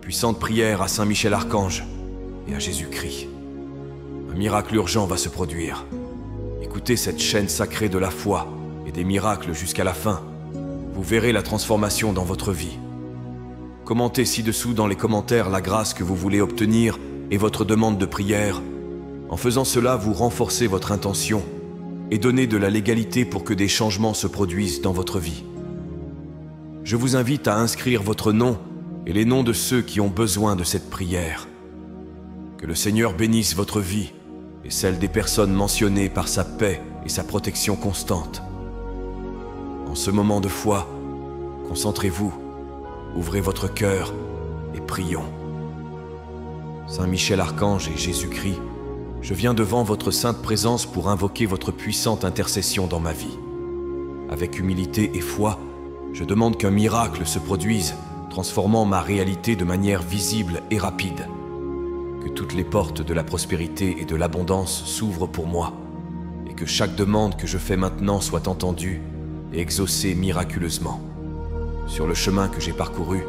Puissante prière à Saint Michel Archange et à Jésus-Christ. Un miracle urgent va se produire. Écoutez cette chaîne sacrée de la foi et des miracles jusqu'à la fin. Vous verrez la transformation dans votre vie. Commentez ci-dessous dans les commentaires la grâce que vous voulez obtenir et votre demande de prière. En faisant cela, vous renforcez votre intention et donnez de la légalité pour que des changements se produisent dans votre vie. Je vous invite à inscrire votre nom et les noms de ceux qui ont besoin de cette prière. Que le Seigneur bénisse votre vie et celle des personnes mentionnées par sa paix et sa protection constante. En ce moment de foi, concentrez-vous, ouvrez votre cœur et prions. Saint Michel Archange et Jésus-Christ, je viens devant votre sainte présence pour invoquer votre puissante intercession dans ma vie. Avec humilité et foi, je demande qu'un miracle se produise, transformant ma réalité de manière visible et rapide. Que toutes les portes de la prospérité et de l'abondance s'ouvrent pour moi, et que chaque demande que je fais maintenant soit entendue et exaucée miraculeusement. Sur le chemin que j'ai parcouru,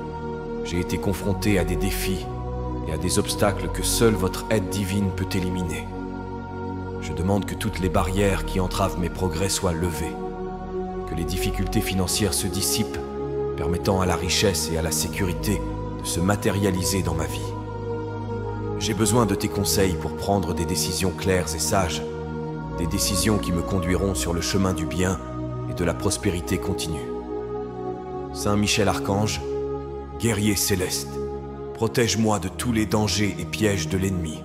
j'ai été confronté à des défis et à des obstacles que seule votre aide divine peut éliminer. Je demande que toutes les barrières qui entravent mes progrès soient levées, que les difficultés financières se dissipent, permettant à la richesse et à la sécurité de se matérialiser dans ma vie. J'ai besoin de tes conseils pour prendre des décisions claires et sages, des décisions qui me conduiront sur le chemin du bien et de la prospérité continue. Saint Michel Archange, guerrier céleste, protège-moi de tous les dangers et pièges de l'ennemi.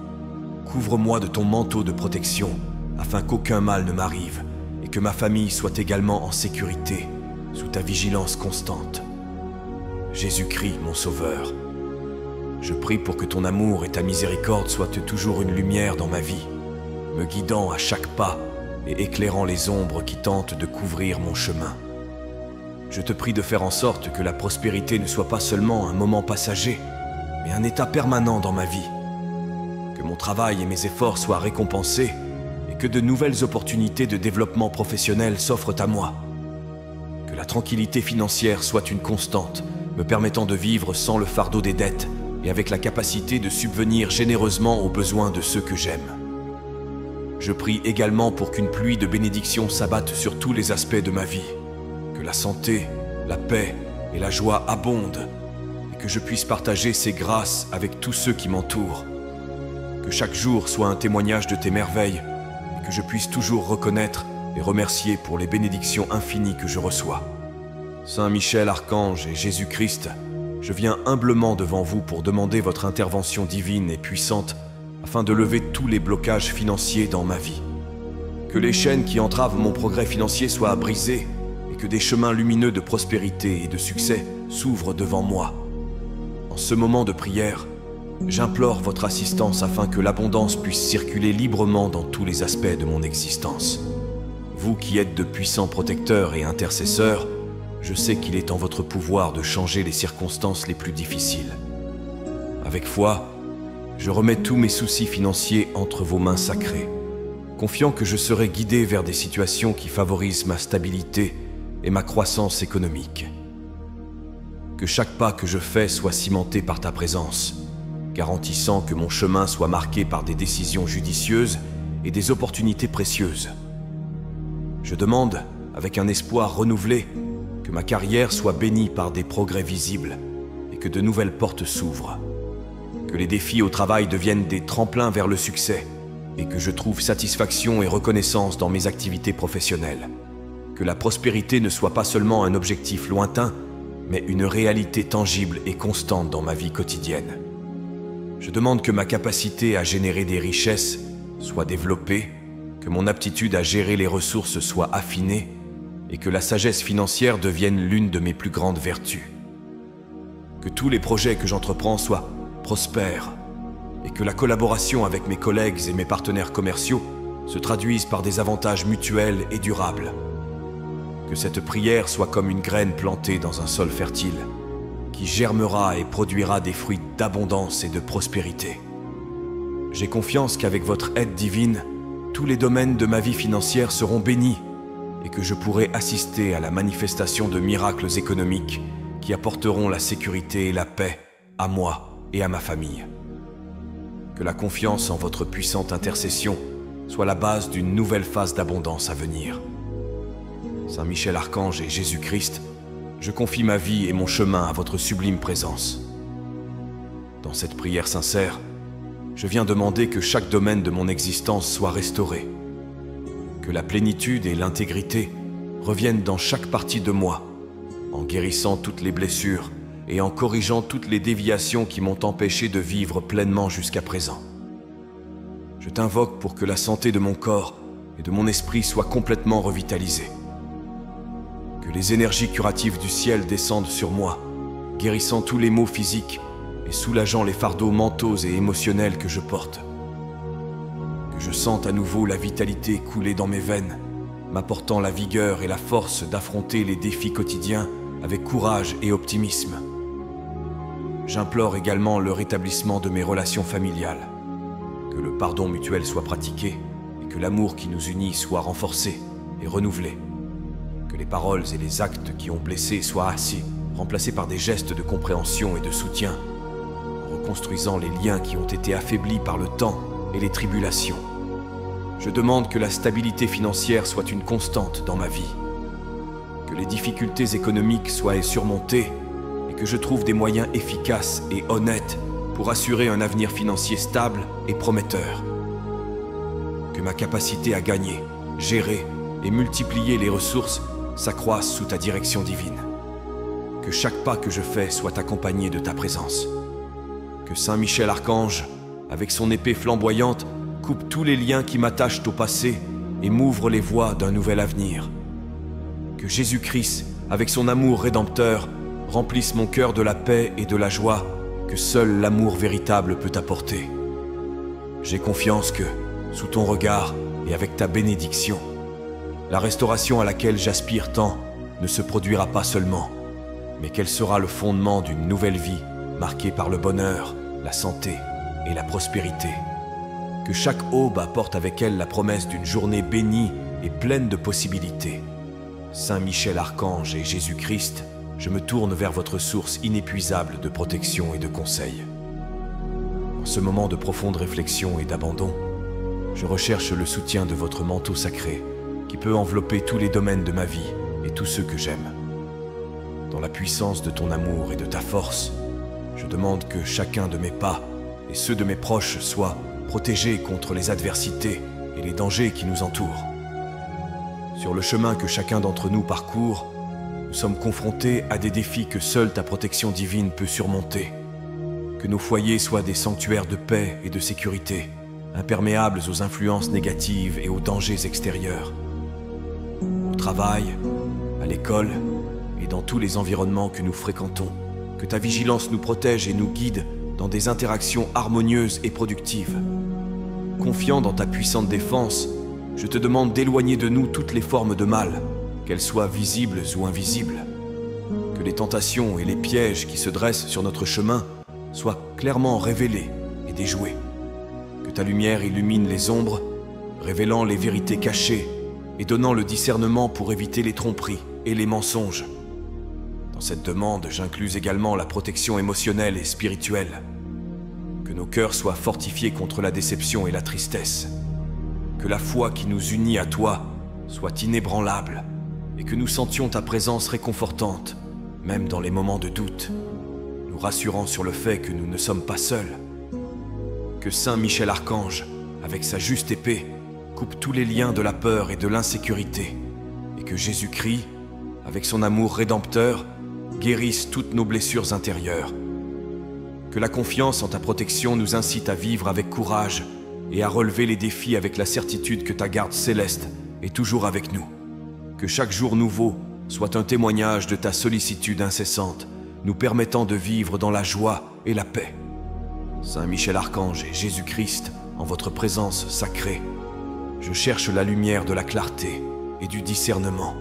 Couvre-moi de ton manteau de protection, afin qu'aucun mal ne m'arrive et que ma famille soit également en sécurité, sous ta vigilance constante. Jésus-Christ, mon Sauveur, je prie pour que ton amour et ta miséricorde soient toujours une lumière dans ma vie, me guidant à chaque pas et éclairant les ombres qui tentent de couvrir mon chemin. Je te prie de faire en sorte que la prospérité ne soit pas seulement un moment passager, mais un état permanent dans ma vie. Que mon travail et mes efforts soient récompensés et que de nouvelles opportunités de développement professionnel s'offrent à moi. Que la tranquillité financière soit une constante, me permettant de vivre sans le fardeau des dettes et avec la capacité de subvenir généreusement aux besoins de ceux que j'aime. Je prie également pour qu'une pluie de bénédictions s'abatte sur tous les aspects de ma vie, que la santé, la paix et la joie abondent, et que je puisse partager ces grâces avec tous ceux qui m'entourent. Que chaque jour soit un témoignage de tes merveilles, et que je puisse toujours reconnaître et remercier pour les bénédictions infinies que je reçois. Saint Michel Archange et Jésus-Christ, je viens humblement devant vous pour demander votre intervention divine et puissante afin de lever tous les blocages financiers dans ma vie. Que les chaînes qui entravent mon progrès financier soient brisées et que des chemins lumineux de prospérité et de succès s'ouvrent devant moi. En ce moment de prière, j'implore votre assistance afin que l'abondance puisse circuler librement dans tous les aspects de mon existence. Vous qui êtes de puissants protecteurs et intercesseurs, je sais qu'il est en votre pouvoir de changer les circonstances les plus difficiles. Avec foi, je remets tous mes soucis financiers entre vos mains sacrées, confiant que je serai guidé vers des situations qui favorisent ma stabilité et ma croissance économique. Que chaque pas que je fais soit cimenté par ta présence, garantissant que mon chemin soit marqué par des décisions judicieuses et des opportunités précieuses. Je demande, avec un espoir renouvelé, que ma carrière soit bénie par des progrès visibles et que de nouvelles portes s'ouvrent. Que les défis au travail deviennent des tremplins vers le succès et que je trouve satisfaction et reconnaissance dans mes activités professionnelles. Que la prospérité ne soit pas seulement un objectif lointain, mais une réalité tangible et constante dans ma vie quotidienne. Je demande que ma capacité à générer des richesses soit développée, que mon aptitude à gérer les ressources soit affinée et que la sagesse financière devienne l'une de mes plus grandes vertus. Que tous les projets que j'entreprends soient prospères et que la collaboration avec mes collègues et mes partenaires commerciaux se traduise par des avantages mutuels et durables. Que cette prière soit comme une graine plantée dans un sol fertile, qui germera et produira des fruits d'abondance et de prospérité. J'ai confiance qu'avec votre aide divine, tous les domaines de ma vie financière seront bénis et que je pourrai assister à la manifestation de miracles économiques qui apporteront la sécurité et la paix à moi et à ma famille. Que la confiance en votre puissante intercession soit la base d'une nouvelle phase d'abondance à venir. Saint Michel Archange et Jésus-Christ, je confie ma vie et mon chemin à votre sublime présence. Dans cette prière sincère, je viens demander que chaque domaine de mon existence soit restauré, que la plénitude et l'intégrité reviennent dans chaque partie de moi, en guérissant toutes les blessures et en corrigeant toutes les déviations qui m'ont empêché de vivre pleinement jusqu'à présent. Je t'invoque pour que la santé de mon corps et de mon esprit soit complètement revitalisée. Que les énergies curatives du ciel descendent sur moi, guérissant tous les maux physiques et soulageant les fardeaux mentaux et émotionnels que je porte. Que je sente à nouveau la vitalité couler dans mes veines, m'apportant la vigueur et la force d'affronter les défis quotidiens avec courage et optimisme. J'implore également le rétablissement de mes relations familiales, que le pardon mutuel soit pratiqué et que l'amour qui nous unit soit renforcé et renouvelé. Que les paroles et les actes qui ont blessé soient assis, remplacés par des gestes de compréhension et de soutien, en reconstruisant les liens qui ont été affaiblis par le temps et les tribulations. Je demande que la stabilité financière soit une constante dans ma vie, que les difficultés économiques soient surmontées et que je trouve des moyens efficaces et honnêtes pour assurer un avenir financier stable et prometteur. Que ma capacité à gagner, gérer et multiplier les ressources s'accroisse sous ta direction divine. Que chaque pas que je fais soit accompagné de ta présence. Que Saint Michel Archange, avec son épée flamboyante, coupe tous les liens qui m'attachent au passé et m'ouvre les voies d'un nouvel avenir. Que Jésus-Christ, avec son amour rédempteur, remplisse mon cœur de la paix et de la joie que seul l'amour véritable peut apporter. J'ai confiance que, sous ton regard et avec ta bénédiction, la restauration à laquelle j'aspire tant ne se produira pas seulement, mais qu'elle sera le fondement d'une nouvelle vie marquée par le bonheur, la santé et la prospérité. Que chaque aube apporte avec elle la promesse d'une journée bénie et pleine de possibilités. Saint Michel Archange et Jésus-Christ, je me tourne vers votre source inépuisable de protection et de conseil. En ce moment de profonde réflexion et d'abandon, je recherche le soutien de votre manteau sacré qui peut envelopper tous les domaines de ma vie et tous ceux que j'aime. Dans la puissance de ton amour et de ta force, je demande que chacun de mes pas et ceux de mes proches soient protégés contre les adversités et les dangers qui nous entourent. Sur le chemin que chacun d'entre nous parcourt, nous sommes confrontés à des défis que seule ta protection divine peut surmonter. Que nos foyers soient des sanctuaires de paix et de sécurité, imperméables aux influences négatives et aux dangers extérieurs. Au travail, à l'école et dans tous les environnements que nous fréquentons, que ta vigilance nous protège et nous guide dans des interactions harmonieuses et productives. Confiant dans ta puissante défense, je te demande d'éloigner de nous toutes les formes de mal, qu'elles soient visibles ou invisibles. Que les tentations et les pièges qui se dressent sur notre chemin soient clairement révélés et déjoués. Que ta lumière illumine les ombres, révélant les vérités cachées et donnant le discernement pour éviter les tromperies et les mensonges. Dans cette demande, j'inclus également la protection émotionnelle et spirituelle. Que nos cœurs soient fortifiés contre la déception et la tristesse. Que la foi qui nous unit à toi soit inébranlable et que nous sentions ta présence réconfortante, même dans les moments de doute, nous rassurant sur le fait que nous ne sommes pas seuls. Que Saint Michel Archange, avec sa juste épée, coupe tous les liens de la peur et de l'insécurité, et que Jésus-Christ, avec son amour rédempteur, guérisse toutes nos blessures intérieures. Que la confiance en ta protection nous incite à vivre avec courage et à relever les défis avec la certitude que ta garde céleste est toujours avec nous. Que chaque jour nouveau soit un témoignage de ta sollicitude incessante, nous permettant de vivre dans la joie et la paix. Saint Michel Archange et Jésus-Christ, en votre présence sacrée, je cherche la lumière de la clarté et du discernement.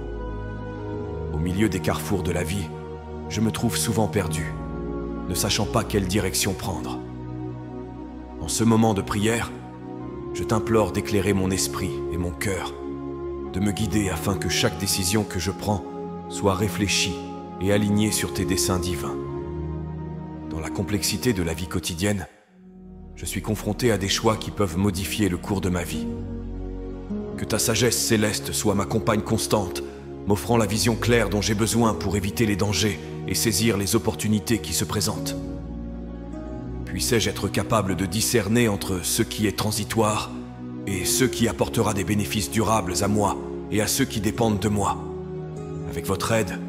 Au milieu des carrefours de la vie, je me trouve souvent perdu, ne sachant pas quelle direction prendre. En ce moment de prière, je t'implore d'éclairer mon esprit et mon cœur, de me guider afin que chaque décision que je prends soit réfléchie et alignée sur tes desseins divins. Dans la complexité de la vie quotidienne, je suis confronté à des choix qui peuvent modifier le cours de ma vie. Que ta sagesse céleste soit ma compagne constante, m'offrant la vision claire dont j'ai besoin pour éviter les dangers et saisir les opportunités qui se présentent. Puissais-je être capable de discerner entre ce qui est transitoire et ce qui apportera des bénéfices durables à moi et à ceux qui dépendent de moi. Avec votre aide,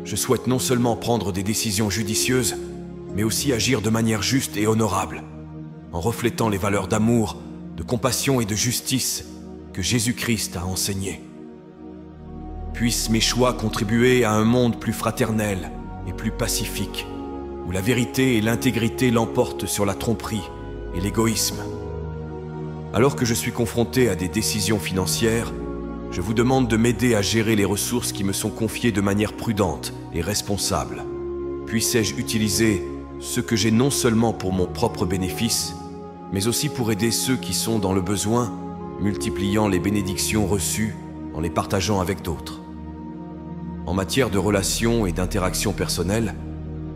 je souhaite non seulement prendre des décisions judicieuses, mais aussi agir de manière juste et honorable, en reflétant les valeurs d'amour, de compassion et de justice que Jésus-Christ a enseignées. Puissent mes choix contribuer à un monde plus fraternel et plus pacifique, où la vérité et l'intégrité l'emportent sur la tromperie et l'égoïsme. Alors que je suis confronté à des décisions financières, je vous demande de m'aider à gérer les ressources qui me sont confiées de manière prudente et responsable. Puissais-je utiliser ce que j'ai non seulement pour mon propre bénéfice, mais aussi pour aider ceux qui sont dans le besoin, multipliant les bénédictions reçues en les partageant avec d'autres. En matière de relations et d'interactions personnelles,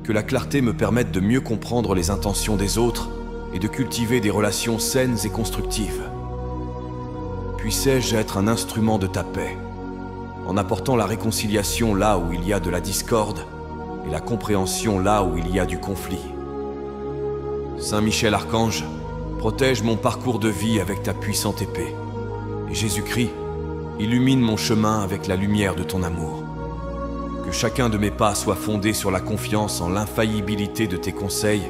que la clarté me permette de mieux comprendre les intentions des autres et de cultiver des relations saines et constructives. Puissais-je être un instrument de ta paix, en apportant la réconciliation là où il y a de la discorde et la compréhension là où il y a du conflit. Saint Michel Archange, protège mon parcours de vie avec ta puissante épée. Et Jésus-Christ, illumine mon chemin avec la lumière de ton amour. Que chacun de mes pas soit fondé sur la confiance en l'infaillibilité de tes conseils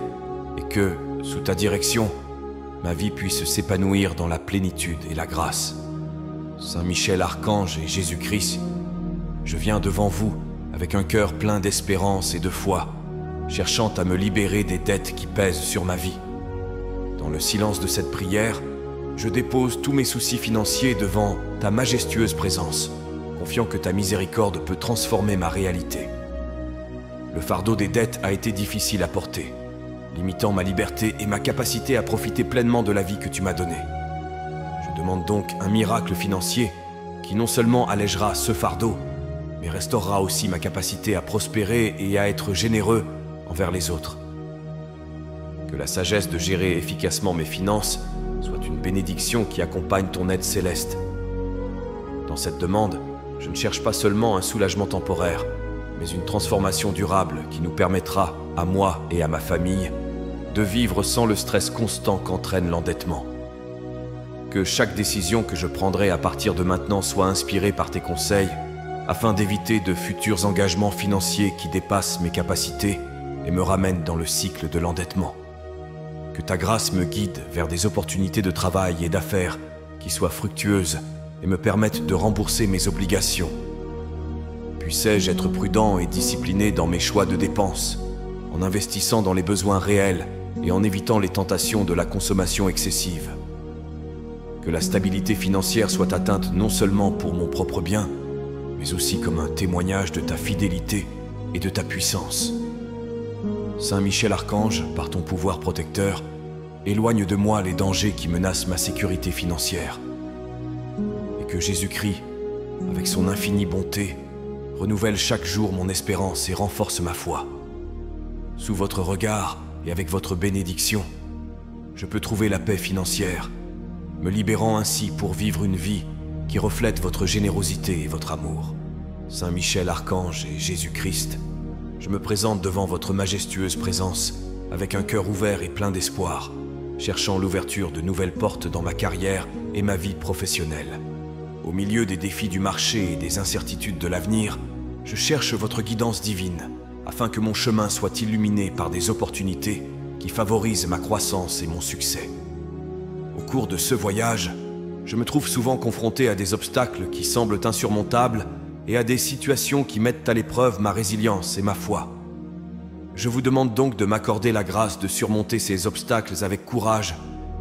et que, sous ta direction, ma vie puisse s'épanouir dans la plénitude et la grâce. Saint Michel Archange et Jésus-Christ, je viens devant vous avec un cœur plein d'espérance et de foi, cherchant à me libérer des dettes qui pèsent sur ma vie. Dans le silence de cette prière, je dépose tous mes soucis financiers devant ta majestueuse présence, confiant que ta miséricorde peut transformer ma réalité. Le fardeau des dettes a été difficile à porter, limitant ma liberté et ma capacité à profiter pleinement de la vie que tu m'as donnée. Je demande donc un miracle financier qui non seulement allègera ce fardeau, mais restaurera aussi ma capacité à prospérer et à être généreux envers les autres. Que la sagesse de gérer efficacement mes finances soit une bénédiction qui accompagne ton aide céleste. Dans cette demande, je ne cherche pas seulement un soulagement temporaire, mais une transformation durable qui nous permettra, à moi et à ma famille, de vivre sans le stress constant qu'entraîne l'endettement. Que chaque décision que je prendrai à partir de maintenant soit inspirée par tes conseils, afin d'éviter de futurs engagements financiers qui dépassent mes capacités et me ramènent dans le cycle de l'endettement. Que ta grâce me guide vers des opportunités de travail et d'affaires qui soient fructueuses et me permettent de rembourser mes obligations. Puissais-je être prudent et discipliné dans mes choix de dépenses, en investissant dans les besoins réels et en évitant les tentations de la consommation excessive. Que la stabilité financière soit atteinte non seulement pour mon propre bien, mais aussi comme un témoignage de ta fidélité et de ta puissance. Saint Michel Archange, par ton pouvoir protecteur, éloigne de moi les dangers qui menacent ma sécurité financière. Et que Jésus-Christ, avec son infinie bonté, renouvelle chaque jour mon espérance et renforce ma foi. Sous votre regard et avec votre bénédiction, je peux trouver la paix financière, me libérant ainsi pour vivre une vie qui reflète votre générosité et votre amour. Saint Michel Archange et Jésus-Christ, je me présente devant votre majestueuse présence avec un cœur ouvert et plein d'espoir, cherchant l'ouverture de nouvelles portes dans ma carrière et ma vie professionnelle. Au milieu des défis du marché et des incertitudes de l'avenir, je cherche votre guidance divine, afin que mon chemin soit illuminé par des opportunités qui favorisent ma croissance et mon succès. Au cours de ce voyage, je me trouve souvent confronté à des obstacles qui semblent insurmontables et à des situations qui mettent à l'épreuve ma résilience et ma foi. Je vous demande donc de m'accorder la grâce de surmonter ces obstacles avec courage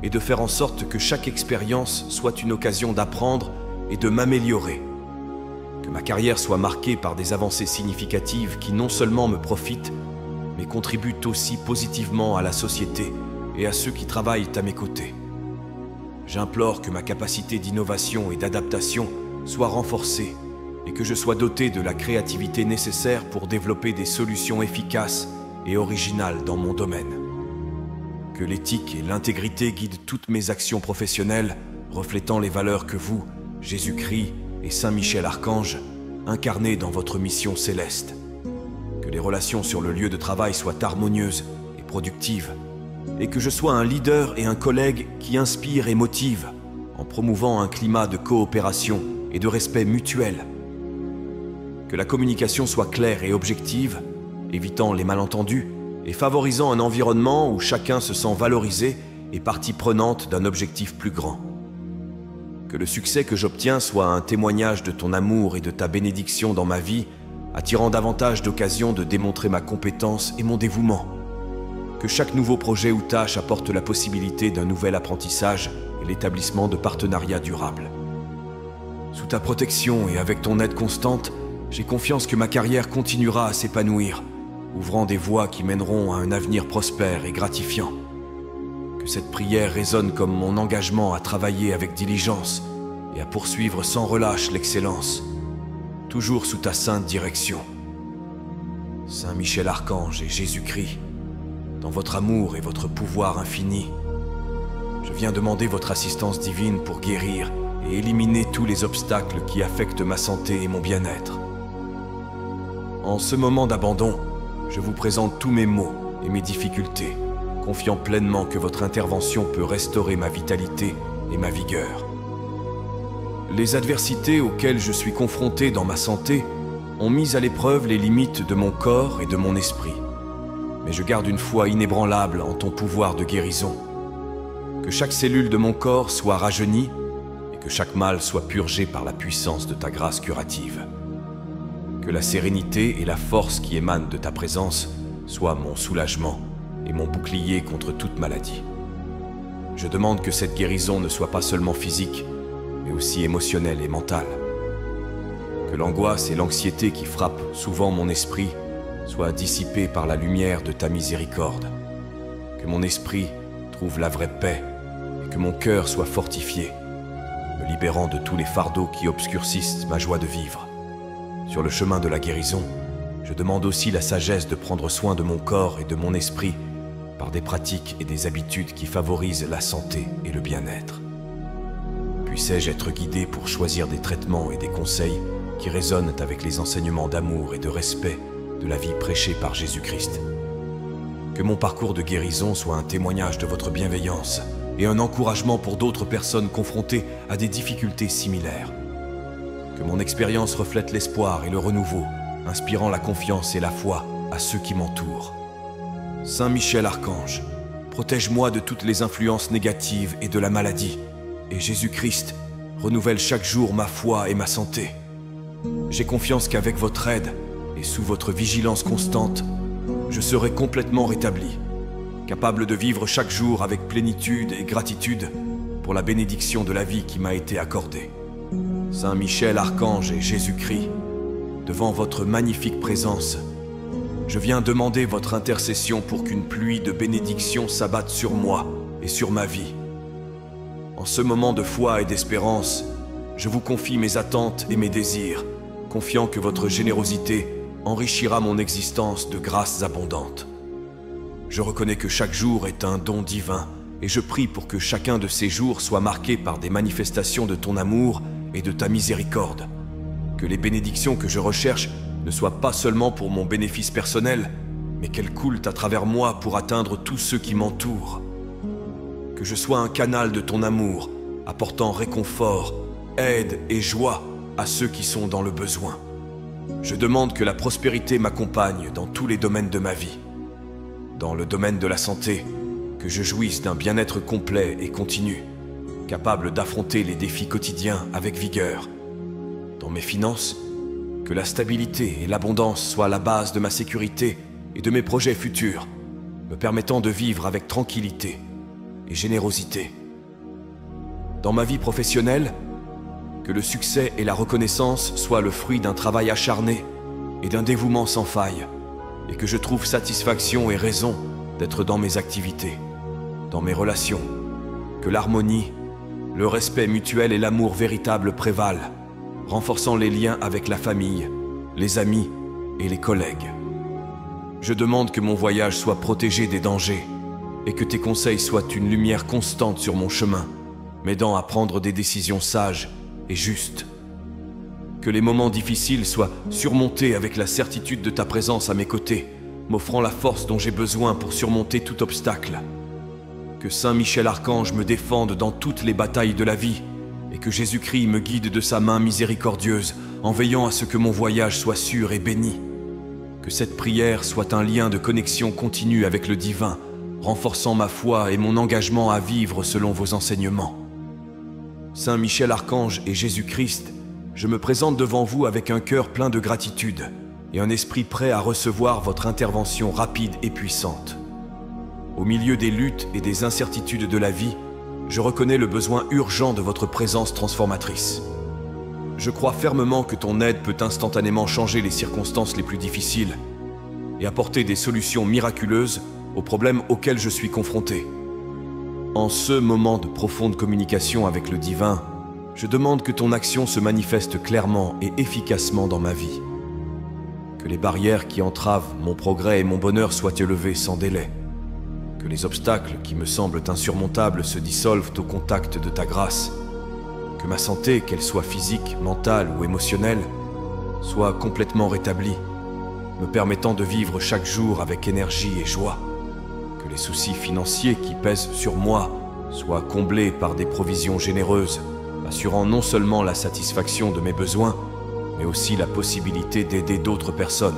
et de faire en sorte que chaque expérience soit une occasion d'apprendre et de m'améliorer. Que ma carrière soit marquée par des avancées significatives qui non seulement me profitent, mais contribuent aussi positivement à la société et à ceux qui travaillent à mes côtés. J'implore que ma capacité d'innovation et d'adaptation soit renforcée et que je sois doté de la créativité nécessaire pour développer des solutions efficaces et original dans mon domaine. Que l'éthique et l'intégrité guident toutes mes actions professionnelles, reflétant les valeurs que vous, Jésus-Christ et Saint Michel Archange, incarnez dans votre mission céleste. Que les relations sur le lieu de travail soient harmonieuses et productives, et que je sois un leader et un collègue qui inspire et motive, en promouvant un climat de coopération et de respect mutuel. Que la communication soit claire et objective, évitant les malentendus et favorisant un environnement où chacun se sent valorisé et partie prenante d'un objectif plus grand. Que le succès que j'obtiens soit un témoignage de ton amour et de ta bénédiction dans ma vie, attirant davantage d'occasions de démontrer ma compétence et mon dévouement. Que chaque nouveau projet ou tâche apporte la possibilité d'un nouvel apprentissage et l'établissement de partenariats durables. Sous ta protection et avec ton aide constante, j'ai confiance que ma carrière continuera à s'épanouir, ouvrant des voies qui mèneront à un avenir prospère et gratifiant. Que cette prière résonne comme mon engagement à travailler avec diligence et à poursuivre sans relâche l'excellence, toujours sous ta sainte direction. Saint Michel Archange et Jésus-Christ, dans votre amour et votre pouvoir infini, je viens demander votre assistance divine pour guérir et éliminer tous les obstacles qui affectent ma santé et mon bien-être. En ce moment d'abandon, je vous présente tous mes maux et mes difficultés, confiant pleinement que votre intervention peut restaurer ma vitalité et ma vigueur. Les adversités auxquelles je suis confronté dans ma santé ont mis à l'épreuve les limites de mon corps et de mon esprit. Mais je garde une foi inébranlable en ton pouvoir de guérison. Que chaque cellule de mon corps soit rajeunie et que chaque mal soit purgé par la puissance de ta grâce curative. Que la sérénité et la force qui émanent de ta présence soient mon soulagement et mon bouclier contre toute maladie. Je demande que cette guérison ne soit pas seulement physique, mais aussi émotionnelle et mentale. Que l'angoisse et l'anxiété qui frappent souvent mon esprit soient dissipées par la lumière de ta miséricorde. Que mon esprit trouve la vraie paix et que mon cœur soit fortifié, me libérant de tous les fardeaux qui obscurcissent ma joie de vivre. Sur le chemin de la guérison, je demande aussi la sagesse de prendre soin de mon corps et de mon esprit par des pratiques et des habitudes qui favorisent la santé et le bien-être. Puissais-je être guidé pour choisir des traitements et des conseils qui résonnent avec les enseignements d'amour et de respect de la vie prêchée par Jésus-Christ. Que mon parcours de guérison soit un témoignage de votre bienveillance et un encouragement pour d'autres personnes confrontées à des difficultés similaires. Que mon expérience reflète l'espoir et le renouveau, inspirant la confiance et la foi à ceux qui m'entourent. Saint Michel Archange, protège-moi de toutes les influences négatives et de la maladie, et Jésus-Christ renouvelle chaque jour ma foi et ma santé. J'ai confiance qu'avec votre aide et sous votre vigilance constante, je serai complètement rétabli, capable de vivre chaque jour avec plénitude et gratitude pour la bénédiction de la vie qui m'a été accordée. Saint Michel Archange et Jésus-Christ, devant votre magnifique présence, je viens demander votre intercession pour qu'une pluie de bénédictions s'abatte sur moi et sur ma vie. En ce moment de foi et d'espérance, je vous confie mes attentes et mes désirs, confiant que votre générosité enrichira mon existence de grâces abondantes. Je reconnais que chaque jour est un don divin et je prie pour que chacun de ces jours soit marqué par des manifestations de ton amour et de ta miséricorde. Que les bénédictions que je recherche ne soient pas seulement pour mon bénéfice personnel, mais qu'elles coulent à travers moi pour atteindre tous ceux qui m'entourent. Que je sois un canal de ton amour, apportant réconfort, aide et joie à ceux qui sont dans le besoin. Je demande que la prospérité m'accompagne dans tous les domaines de ma vie. Dans le domaine de la santé, que je jouisse d'un bien-être complet et continu, capable d'affronter les défis quotidiens avec vigueur. Dans mes finances, que la stabilité et l'abondance soient la base de ma sécurité et de mes projets futurs, me permettant de vivre avec tranquillité et générosité. Dans ma vie professionnelle, que le succès et la reconnaissance soient le fruit d'un travail acharné et d'un dévouement sans faille, et que je trouve satisfaction et raison d'être dans mes activités, dans mes relations, que l'harmonie, le respect mutuel et l'amour véritable prévalent, renforçant les liens avec la famille, les amis et les collègues. Je demande que mon voyage soit protégé des dangers et que tes conseils soient une lumière constante sur mon chemin, m'aidant à prendre des décisions sages et justes. Que les moments difficiles soient surmontés avec la certitude de ta présence à mes côtés, m'offrant la force dont j'ai besoin pour surmonter tout obstacle. Que Saint Michel Archange me défende dans toutes les batailles de la vie et que Jésus-Christ me guide de sa main miséricordieuse en veillant à ce que mon voyage soit sûr et béni. Que cette prière soit un lien de connexion continue avec le divin, renforçant ma foi et mon engagement à vivre selon vos enseignements. Saint Michel Archange et Jésus-Christ, je me présente devant vous avec un cœur plein de gratitude et un esprit prêt à recevoir votre intervention rapide et puissante. Au milieu des luttes et des incertitudes de la vie, je reconnais le besoin urgent de votre présence transformatrice. Je crois fermement que ton aide peut instantanément changer les circonstances les plus difficiles et apporter des solutions miraculeuses aux problèmes auxquels je suis confronté. En ce moment de profonde communication avec le divin, je demande que ton action se manifeste clairement et efficacement dans ma vie. Que les barrières qui entravent mon progrès et mon bonheur soient élevées sans délai. Que les obstacles qui me semblent insurmontables se dissolvent au contact de ta grâce. Que ma santé, qu'elle soit physique, mentale ou émotionnelle, soit complètement rétablie, me permettant de vivre chaque jour avec énergie et joie. Que les soucis financiers qui pèsent sur moi soient comblés par des provisions généreuses, assurant non seulement la satisfaction de mes besoins, mais aussi la possibilité d'aider d'autres personnes.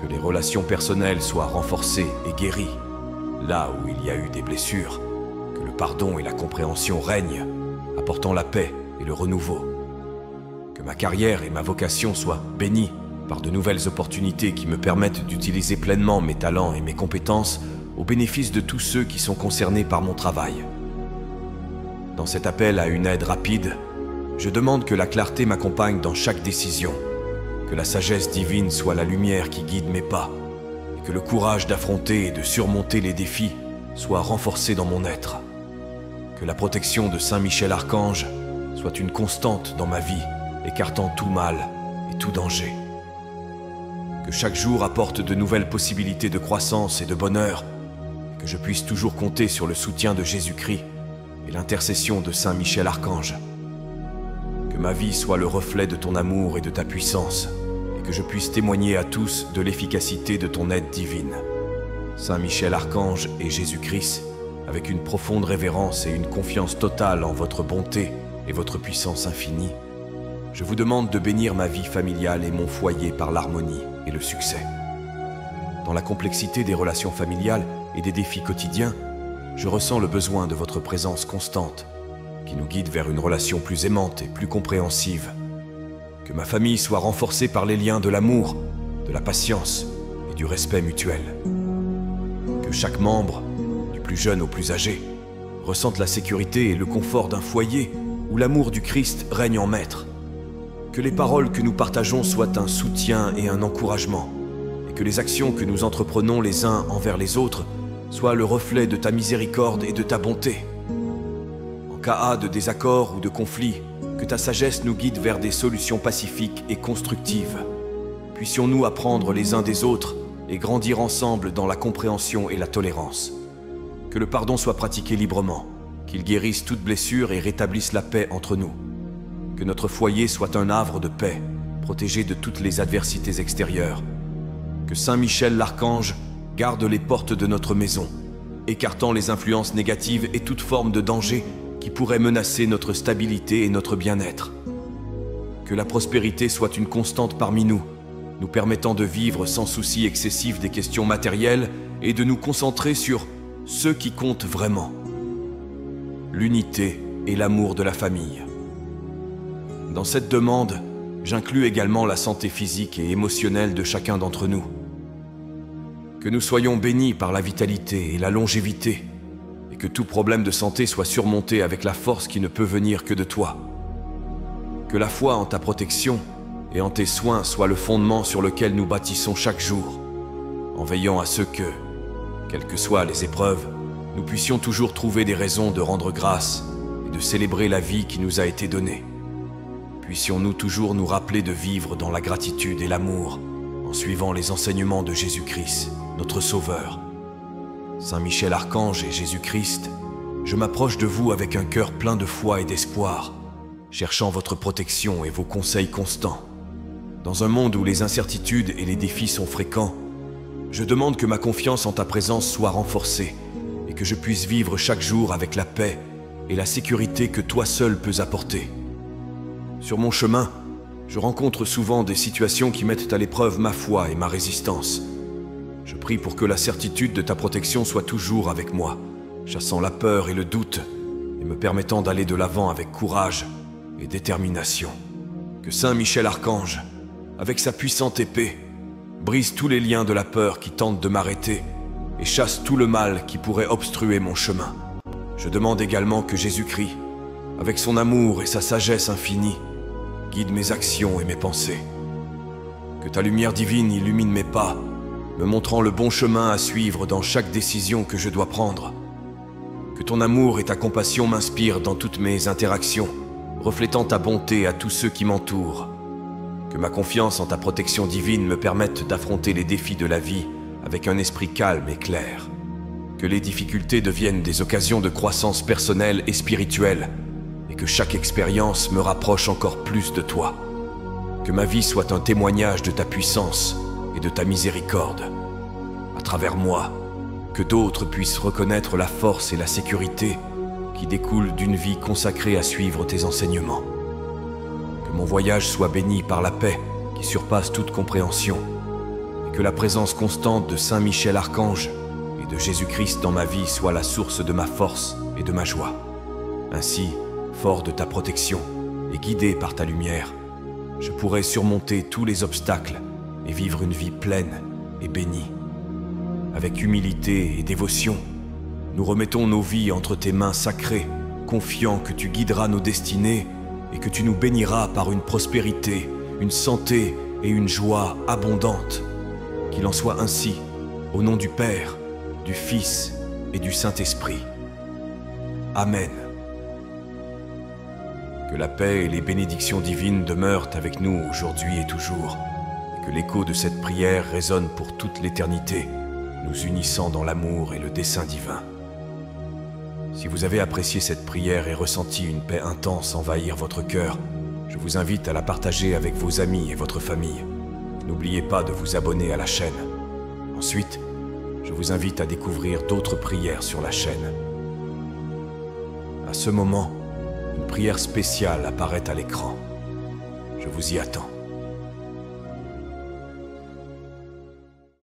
Que les relations personnelles soient renforcées et guéries, là où il y a eu des blessures. Que le pardon et la compréhension règnent, apportant la paix et le renouveau. Que ma carrière et ma vocation soient bénies par de nouvelles opportunités qui me permettent d'utiliser pleinement mes talents et mes compétences au bénéfice de tous ceux qui sont concernés par mon travail. Dans cet appel à une aide rapide, je demande que la clarté m'accompagne dans chaque décision, que la sagesse divine soit la lumière qui guide mes pas, et que le courage d'affronter et de surmonter les défis soit renforcé dans mon être. Que la protection de Saint Michel Archange soit une constante dans ma vie, écartant tout mal et tout danger. Que chaque jour apporte de nouvelles possibilités de croissance et de bonheur, et que je puisse toujours compter sur le soutien de Jésus-Christ et l'intercession de Saint Michel Archange. Que ma vie soit le reflet de ton amour et de ta puissance, et que je puisse témoigner à tous de l'efficacité de ton aide divine. Saint Michel Archange et Jésus-Christ, avec une profonde révérence et une confiance totale en votre bonté et votre puissance infinie, je vous demande de bénir ma vie familiale et mon foyer par l'harmonie et le succès. Dans la complexité des relations familiales et des défis quotidiens, je ressens le besoin de votre présence constante, qui nous guide vers une relation plus aimante et plus compréhensive. Que ma famille soit renforcée par les liens de l'amour, de la patience et du respect mutuel. Que chaque membre, du plus jeune au plus âgé, ressente la sécurité et le confort d'un foyer où l'amour du Christ règne en maître. Que les paroles que nous partageons soient un soutien et un encouragement, et que les actions que nous entreprenons les uns envers les autres soient le reflet de ta miséricorde et de ta bonté. En cas de désaccord ou de conflit, que ta sagesse nous guide vers des solutions pacifiques et constructives. Puissions-nous apprendre les uns des autres et grandir ensemble dans la compréhension et la tolérance. Que le pardon soit pratiqué librement, qu'il guérisse toute blessure et rétablisse la paix entre nous. Que notre foyer soit un havre de paix, protégé de toutes les adversités extérieures. Que Saint Michel l'Archange garde les portes de notre maison, écartant les influences négatives et toute forme de danger qui pourrait menacer notre stabilité et notre bien-être. Que la prospérité soit une constante parmi nous, nous permettant de vivre sans souci excessif des questions matérielles et de nous concentrer sur ce qui compte vraiment: l'unité et l'amour de la famille. Dans cette demande, j'inclus également la santé physique et émotionnelle de chacun d'entre nous. Que nous soyons bénis par la vitalité et la longévité, et que tout problème de santé soit surmonté avec la force qui ne peut venir que de toi. Que la foi en ta protection et en tes soins soit le fondement sur lequel nous bâtissons chaque jour, en veillant à ce que, quelles que soient les épreuves, nous puissions toujours trouver des raisons de rendre grâce et de célébrer la vie qui nous a été donnée. Puissions-nous toujours nous rappeler de vivre dans la gratitude et l'amour, en suivant les enseignements de Jésus-Christ, notre Sauveur. Saint Michel Archange et Jésus-Christ, je m'approche de vous avec un cœur plein de foi et d'espoir, cherchant votre protection et vos conseils constants. Dans un monde où les incertitudes et les défis sont fréquents, je demande que ma confiance en ta présence soit renforcée et que je puisse vivre chaque jour avec la paix et la sécurité que toi seul peux apporter. Sur mon chemin, je rencontre souvent des situations qui mettent à l'épreuve ma foi et ma résistance. Je prie pour que la certitude de ta protection soit toujours avec moi, chassant la peur et le doute et me permettant d'aller de l'avant avec courage et détermination. Que Saint Michel Archange, avec sa puissante épée, brise tous les liens de la peur qui tentent de m'arrêter et chasse tout le mal qui pourrait obstruer mon chemin. Je demande également que Jésus-Christ, avec son amour et sa sagesse infinie, guide mes actions et mes pensées. Que ta lumière divine illumine mes pas, me montrant le bon chemin à suivre dans chaque décision que je dois prendre. Que ton amour et ta compassion m'inspirent dans toutes mes interactions, reflétant ta bonté à tous ceux qui m'entourent. Que ma confiance en ta protection divine me permette d'affronter les défis de la vie avec un esprit calme et clair. Que les difficultés deviennent des occasions de croissance personnelle et spirituelle, et que chaque expérience me rapproche encore plus de toi. Que ma vie soit un témoignage de ta puissance et de ta miséricorde. À travers moi, que d'autres puissent reconnaître la force et la sécurité qui découlent d'une vie consacrée à suivre tes enseignements. Que mon voyage soit béni par la paix qui surpasse toute compréhension, et que la présence constante de Saint Michel Archange et de Jésus-Christ dans ma vie soit la source de ma force et de ma joie. Ainsi, fort de ta protection et guidé par ta lumière, je pourrai surmonter tous les obstacles et vivre une vie pleine et bénie. Avec humilité et dévotion, nous remettons nos vies entre tes mains sacrées, confiants que tu guideras nos destinées et que tu nous béniras par une prospérité, une santé et une joie abondantes. Qu'il en soit ainsi, au nom du Père, du Fils et du Saint-Esprit. Amen. Que la paix et les bénédictions divines demeurent avec nous aujourd'hui et toujours, et que l'écho de cette prière résonne pour toute l'éternité, nous unissant dans l'amour et le dessein divin. Si vous avez apprécié cette prière et ressenti une paix intense envahir votre cœur, je vous invite à la partager avec vos amis et votre famille. N'oubliez pas de vous abonner à la chaîne. Ensuite, je vous invite à découvrir d'autres prières sur la chaîne. À ce moment, une prière spéciale apparaît à l'écran. Je vous y attends.